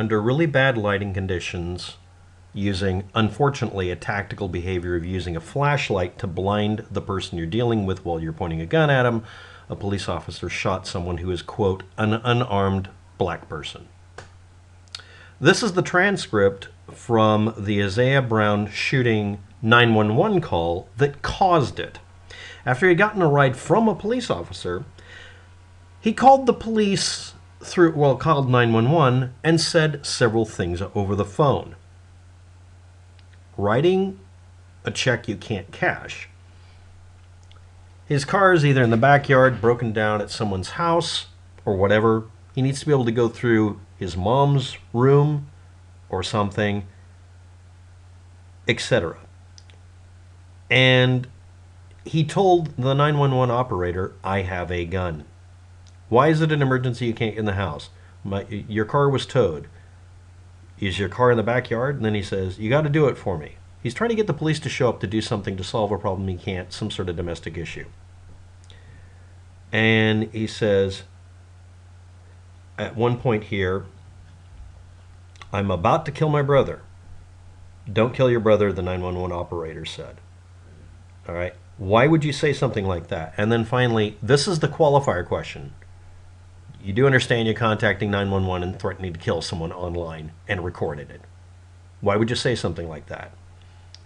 under really bad lighting conditions, using, unfortunately, a tactical behavior of using a flashlight to blind the person you're dealing with while you're pointing a gun at them, a police officer shot someone who is, quote, an unarmed black person. This is the transcript from the Isaiah Brown shooting 911 call that caused it. After he had gotten a ride from a police officer, he called the police called 911 and said several things over the phone. Writing a check you can't cash. His car is either in the backyard, broken down at someone's house, or whatever. He needs to be able to go through his mom's room or something, etc. And he told the 911 operator, I have a gun. Why is it an emergency you can't get in the house? Your car was towed. Is your car in the backyard? And then he says, you got to do it for me. He's trying to get the police to show up to do something to solve a problem he can't, some sort of domestic issue. And he says, at one point here, I'm about to kill my brother. Don't kill your brother, the 911 operator said. All right. Why would you say something like that? And then finally, this is the qualifier question. You do understand you're contacting 911 and threatening to kill someone online and recorded it. Why would you say something like that?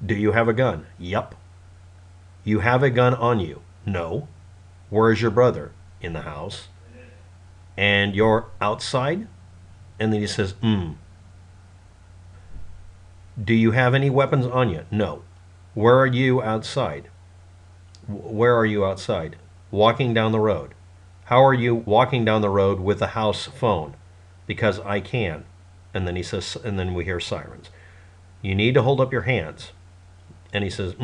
Do you have a gun? Yup. You have a gun on you? No. Where is your brother? In the house. And you're outside? And then he says, Do you have any weapons on you? No. Where are you outside? Where are you outside? Walking down the road. How are you walking down the road with a house phone? Because I can. And then he says, and then we hear sirens. You need to hold up your hands. And he says,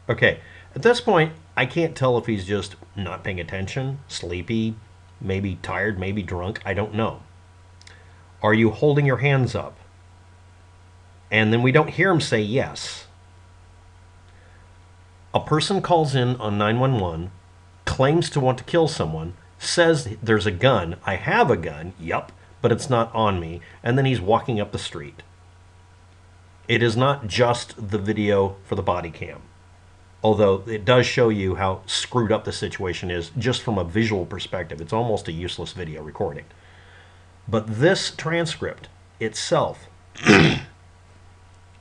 Okay. At this point, I can't tell if he's just not paying attention, sleepy, maybe tired, maybe drunk. I don't know. Are you holding your hands up? And then we don't hear him say yes. A person calls in on 911, claims to want to kill someone, says there's a gun. I have a gun, yup, but it's not on me. And then he's walking up the street. It is not just the video for the body cam, although it does show you how screwed up the situation is just from a visual perspective. It's almost a useless video recording. But this transcript itself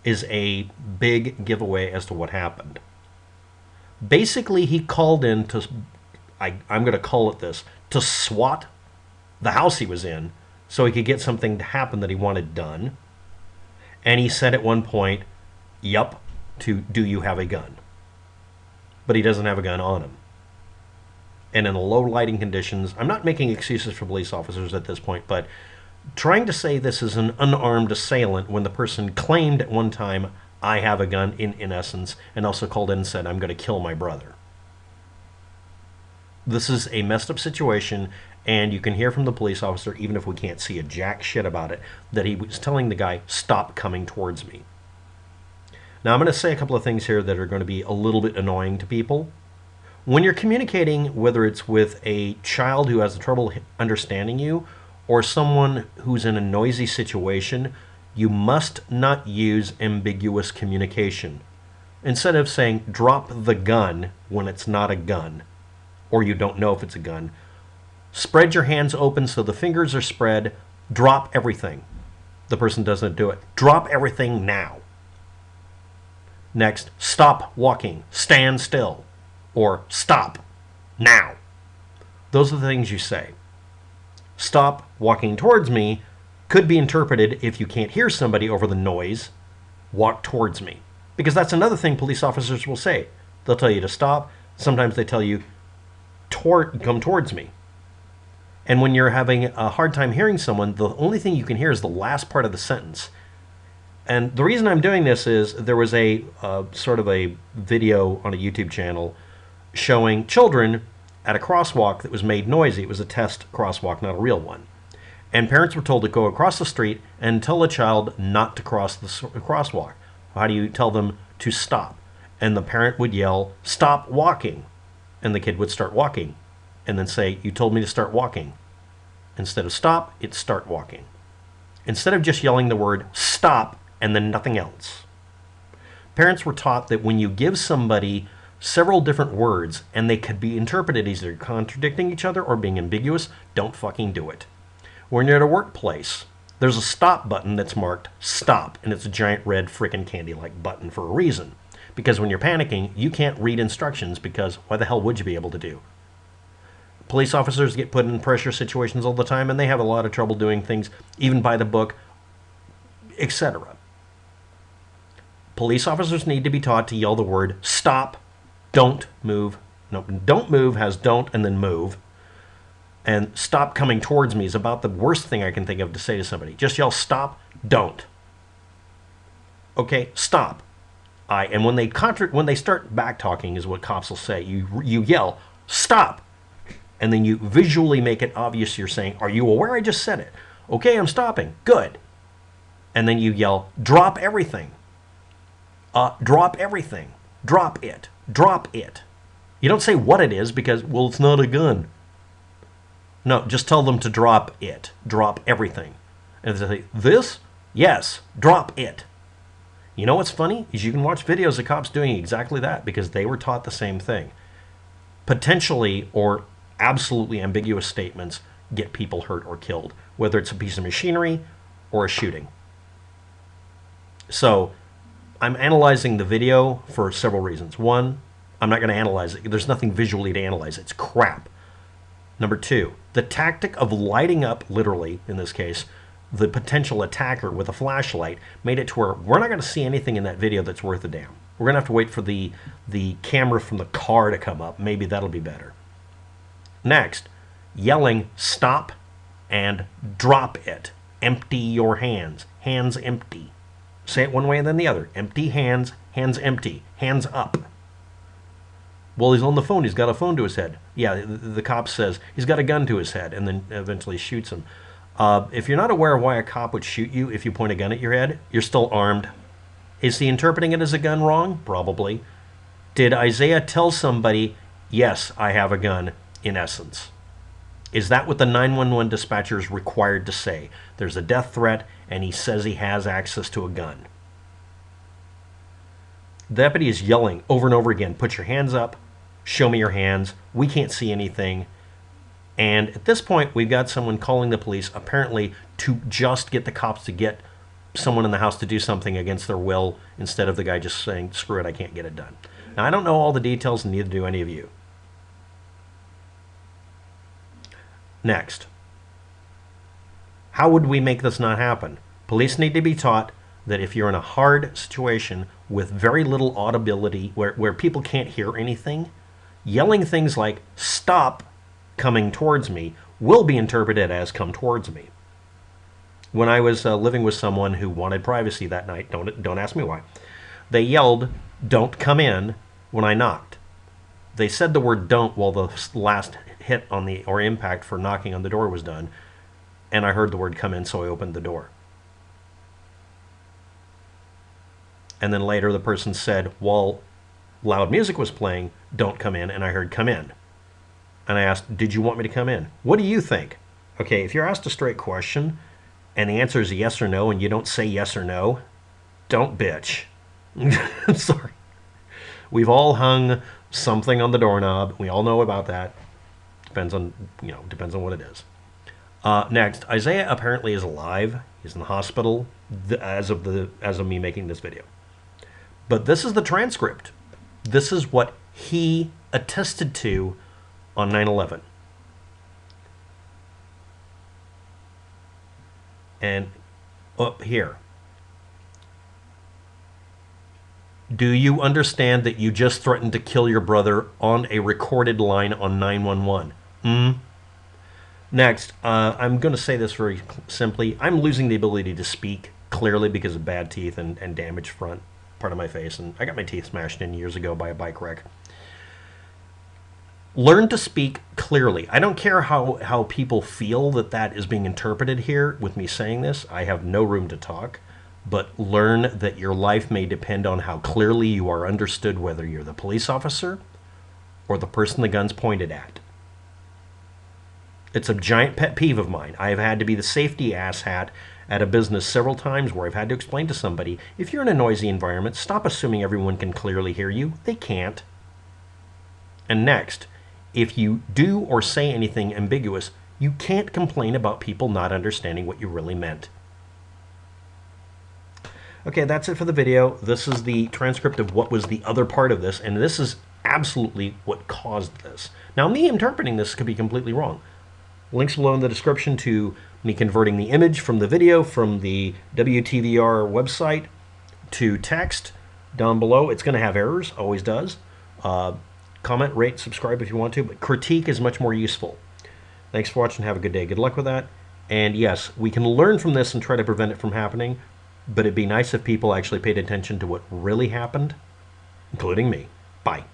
is a big giveaway as to what happened. Basically, he called in to, I'm going to call it this, to SWAT the house he was in so he could get something to happen that he wanted done. And he said at one point, yup, to do you have a gun? But he doesn't have a gun on him. And in the low lighting conditions, I'm not making excuses for police officers at this point, but trying to say this is an unarmed assailant when the person claimed at one time, I have a gun in essence, and also called in and said, I'm going to kill my brother. This is a messed up situation, and you can hear from the police officer, even if we can't see a jack shit about it, that he was telling the guy, stop coming towards me. Now, I'm going to say a couple of things here that are going to be a little bit annoying to people. When you're communicating, whether it's with a child who has trouble understanding you, or someone who's in a noisy situation, you must not use ambiguous communication. Instead of saying, drop the gun when it's not a gun, or you don't know if it's a gun, spread your hands open so the fingers are spread, drop everything. The person doesn't do it. Drop everything now. Next, stop walking, stand still, or stop now. Those are the things you say. Stop walking towards me could be interpreted, if you can't hear somebody over the noise, walk towards me. Because that's another thing police officers will say. They'll tell you to stop. Sometimes they tell you, come towards me. And when you're having a hard time hearing someone, the only thing you can hear is the last part of the sentence. And the reason I'm doing this is there was a sort of a video on a YouTube channel showing children at a crosswalk that was made noisy. It was a test crosswalk, not a real one. And parents were told to go across the street and tell a child not to cross the crosswalk. How do you tell them to stop? And the parent would yell, stop walking. And the kid would start walking. And then say, you told me to start walking. Instead of stop, it's start walking. instead of just yelling the word stop and then nothing else. Parents were taught that when you give somebody several different words and they could be interpreted as either contradicting each other or being ambiguous, don't fucking do it. When you're at a workplace, there's a stop button that's marked stop, and it's a giant red frickin' candy-like button for a reason. Because when you're panicking, you can't read instructions, because why the hell would you be able to do? Police officers get put in pressure situations all the time, and they have a lot of trouble doing things, even by the book, etc. Police officers need to be taught to yell the word stop, don't move. No, don't move has don't and then move. And stop coming towards me is about the worst thing I can think of to say to somebody. Just yell stop, don't. Okay, stop. And when they start back talking is what cops will say. You yell stop, and then you visually make it obvious you're saying, are you aware I just said it? Okay, I'm stopping. Good. And then you yell drop everything. Drop everything. Drop it. Drop it. You don't say what it is because, well, it's not a gun. No, just tell them to drop it. Drop everything. And they say, this? Yes. Drop it. You know what's funny? Is you can watch videos of cops doing exactly that because they were taught the same thing. Potentially or absolutely ambiguous statements get people hurt or killed, whether it's a piece of machinery or a shooting. So I'm analyzing the video for several reasons. One, I'm not going to analyze it. There's nothing visually to analyze. It's crap. Number two, the tactic of lighting up, literally, in this case, the potential attacker with a flashlight made it to where we're not going to see anything in that video that's worth a damn. We're going to have to wait for the camera from the car to come up. Maybe that'll be better. Next, yelling stop and drop it. Empty your hands. Hands empty. Say it one way and then the other. Empty hands, hands empty, hands up. Well, he's on the phone. He's got a phone to his head. Yeah, the cop says he's got a gun to his head and then eventually shoots him. If you're not aware of why a cop would shoot you if you point a gun at your head, you're still armed. Is he interpreting it as a gun wrong? Probably. Did Isaiah tell somebody, yes, I have a gun, in essence? Is that what the 911 dispatcher is required to say? There's a death threat, and he says he has access to a gun. The deputy is yelling over and over again, put your hands up, show me your hands, we can't see anything. And at this point, we've got someone calling the police, apparently to just get the cops to get someone in the house to do something against their will, instead of the guy just saying, screw it, I can't get it done. Now, I don't know all the details, and neither do any of you. Next, how would we make this not happen? Police need to be taught that if you're in a hard situation with very little audibility, where people can't hear anything, yelling things like, stop coming towards me, will be interpreted as come towards me. When I was living with someone who wanted privacy that night, don't ask me why, they yelled, don't come in, when I knocked. They said the word don't while the last hit on the, or impact for knocking on the door was done, and I heard the word come in, so I opened the door. And then later the person said, while loud music was playing, don't come in, and I heard come in. And I asked, did you want me to come in? What do you think? Okay, if you're asked a straight question, and the answer is yes or no, and you don't say yes or no, don't bitch. I'm sorry. We've all hung something on the doorknob. We all know about that. Depends on what it is. Next, Isaiah apparently is alive. He's in the hospital as of me making this video. But this is the transcript. This is what he attested to on 9/11. And up here. Do you understand that you just threatened to kill your brother on a recorded line on 911? Next, I'm going to say this very simply. I'm losing the ability to speak clearly because of bad teeth and damaged front part of my face. And I got my teeth smashed in years ago by a bike wreck. Learn to speak clearly. I don't care how people feel that is being interpreted here with me saying this. I have no room to talk. But learn that your life may depend on how clearly you are understood, whether you're the police officer or the person the gun's pointed at. It's a giant pet peeve of mine. I have had to be the safety asshat at a business several times where I've had to explain to somebody, if you're in a noisy environment, stop assuming everyone can clearly hear you. They can't. And next, if you do or say anything ambiguous, you can't complain about people not understanding what you really meant. Okay, that's it for the video. This is the transcript of what was the other part of this, and this is absolutely what caused this. Now, me interpreting this could be completely wrong. Links below in the description to me converting the image from the video from the WTVR website to text down below. It's going to have errors, always does. Comment, rate, subscribe if you want to, but critique is much more useful. Thanks for watching. Have a good day. Good luck with that. And yes, we can learn from this and try to prevent it from happening, but it'd be nice if people actually paid attention to what really happened, including me. Bye.